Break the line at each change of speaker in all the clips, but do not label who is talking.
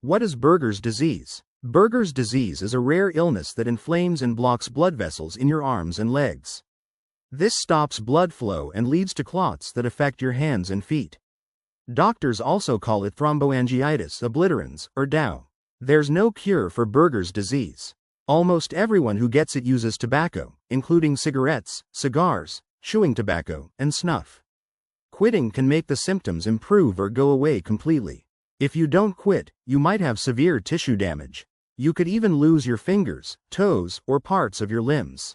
What is Buerger's disease? Buerger's disease is a rare illness that inflames and blocks blood vessels in your arms and legs. This stops blood flow and leads to clots that affect your hands and feet. Doctors also call it thromboangiitis, obliterans, or DOW. There's no cure for Buerger's disease. Almost everyone who gets it uses tobacco, including cigarettes, cigars, chewing tobacco, and snuff. Quitting can make the symptoms improve or go away completely. If you don't quit, you might have severe tissue damage. You could even lose your fingers, toes, or parts of your limbs.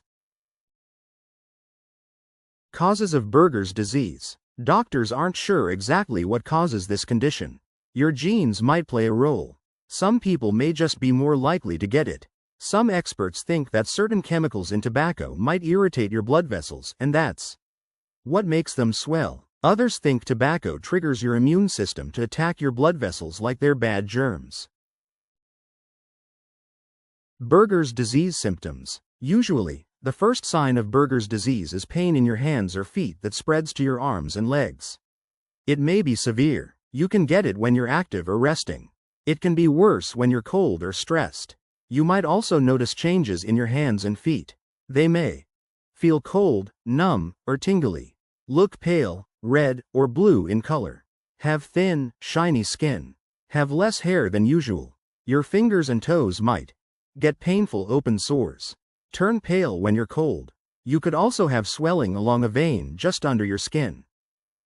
Causes of Buerger's disease. Doctors aren't sure exactly what causes this condition. Your genes might play a role. Some people may just be more likely to get it. Some experts think that certain chemicals in tobacco might irritate your blood vessels, and that's what makes them swell. Others think tobacco triggers your immune system to attack your blood vessels like they're bad germs. Buerger's disease symptoms. Usually, the first sign of Buerger's disease is pain in your hands or feet that spreads to your arms and legs. It may be severe. You can get it when you're active or resting. It can be worse when you're cold or stressed. You might also notice changes in your hands and feet. They may feel cold, numb, or tingly, look pale, red, or blue in color, have thin, shiny skin, have less hair than usual. Your fingers and toes might get painful open sores, turn pale when you're cold. You could also have swelling along a vein just under your skin.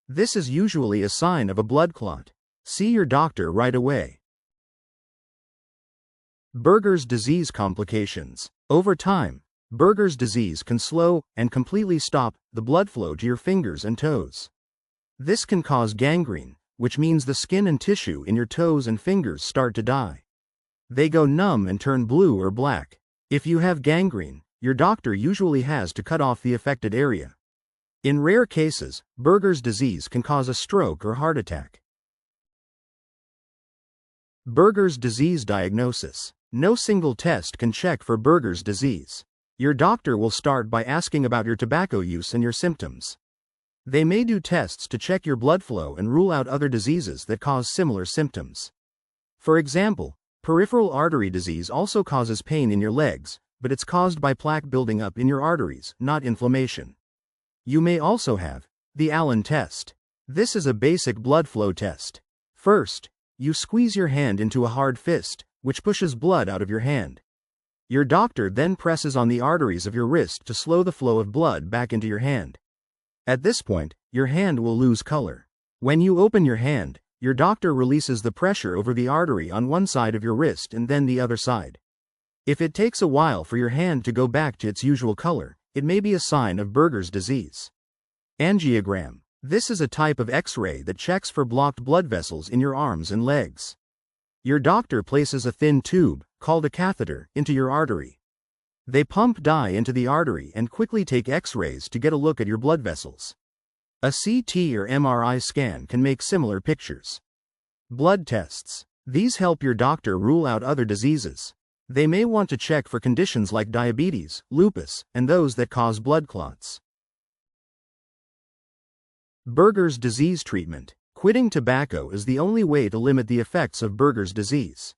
This is usually a sign of a blood clot. See your doctor right away. Buerger's disease complications. Over time, Buerger's disease can slow and completely stop the blood flow to your fingers and toes. This can cause gangrene, which means the skin and tissue in your toes and fingers start to die. They go numb and turn blue or black. If you have gangrene, your doctor usually has to cut off the affected area. In rare cases, Buerger's disease can cause a stroke or heart attack. Buerger's disease diagnosis. No single test can check for Buerger's disease. Your doctor will start by asking about your tobacco use and your symptoms. They may do tests to check your blood flow and rule out other diseases that cause similar symptoms. For example, peripheral artery disease also causes pain in your legs, but it's caused by plaque building up in your arteries, not inflammation. You may also have the Allen test. This is a basic blood flow test. First, you squeeze your hand into a hard fist, which pushes blood out of your hand. Your doctor then presses on the arteries of your wrist to slow the flow of blood back into your hand. At this point, your hand will lose color. When you open your hand, your doctor releases the pressure over the artery on one side of your wrist and then the other side. If it takes a while for your hand to go back to its usual color, it may be a sign of Buerger's disease. Angiogram. This is a type of X-ray that checks for blocked blood vessels in your arms and legs. Your doctor places a thin tube, called a catheter, into your artery. They pump dye into the artery and quickly take X-rays to get a look at your blood vessels. A CT or MRI scan can make similar pictures. Blood tests. These help your doctor rule out other diseases. They may want to check for conditions like diabetes, lupus, and those that cause blood clots. Buerger's disease treatment. Quitting tobacco is the only way to limit the effects of Buerger's disease.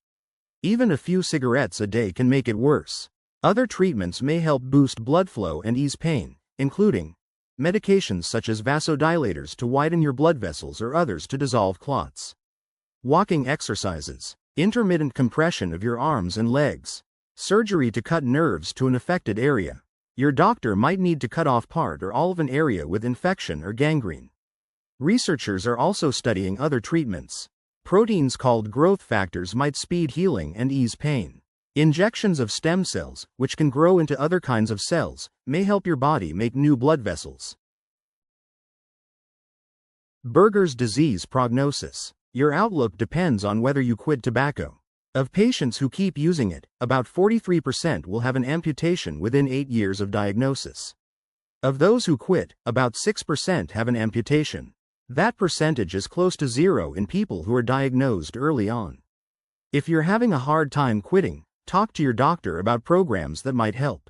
Even a few cigarettes a day can make it worse. Other treatments may help boost blood flow and ease pain, including medications such as vasodilators to widen your blood vessels or others to dissolve clots. Walking exercises, intermittent compression of your arms and legs, surgery to cut nerves to an affected area. Your doctor might need to cut off part or all of an area with infection or gangrene. Researchers are also studying other treatments. Proteins called growth factors might speed healing and ease pain. Injections of stem cells, which can grow into other kinds of cells, may help your body make new blood vessels. Buerger's disease prognosis. Your outlook depends on whether you quit tobacco. Of patients who keep using it, about 43% will have an amputation within 8 years of diagnosis. Of those who quit, about 6% have an amputation. That percentage is close to zero in people who are diagnosed early on. If you're having a hard time quitting, talk to your doctor about programs that might help.